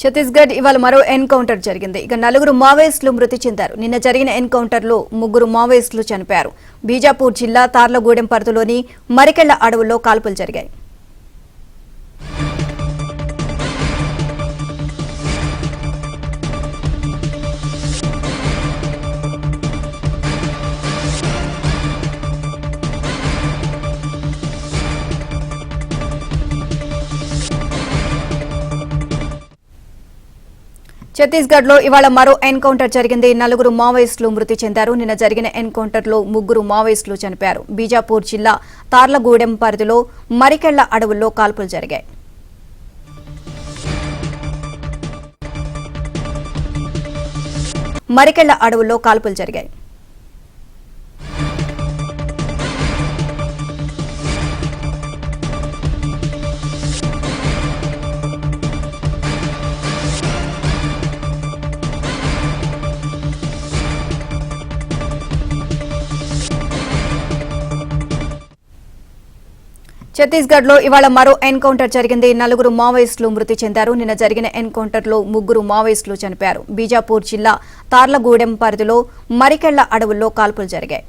ఛత్తీస్గఢ్ ఇవాళ మరో ఎన్కౌంటర్ జరిగింది. ఇక నలుగురు మావోయిస్టులు మృతి చెందారు. నిన్న జరిగిన ఎన్కౌంటర్లో ముగ్గురు మావోయిస్టులు చనిపోయారు. బీజాపూర్ జిల్లా తార్లగూడెం పరిధిలోని మరికెళ్ల అడవుల్లో కాల్పులు జరిగాయి. ఛత్తీస్గఢ్ లో ఇవాళ మరో ఎన్కౌంటర్ జరిగింది. నలుగురు మావోయిస్టులు మృతి చెందారు. నిన్న జరిగిన ఎన్కౌంటర్లో ముగ్గురు మావోయిస్టులు చనిపోయారు. బీజాపూర్ జిల్లా తార్లగూడెం పరిధిలో మరికెళ్ల అడవుల్లో కాల్పులు జరిగాయి. ఛత్తీస్గఢ్ లో ఇవాళ మరో ఎన్కౌంటర్ జరిగింది. నలుగురు మావోయిస్టులు మృతి చెందారు. నిన్న జరిగిన ఎన్కౌంటర్లో ముగ్గురు మావోయిస్టులు చనిపోయారు. బీజాపూర్ జిల్లా తార్లగూడెం పరిధిలో మరికెళ్ల అడవుల్లో కాల్పులు జరిగాయి.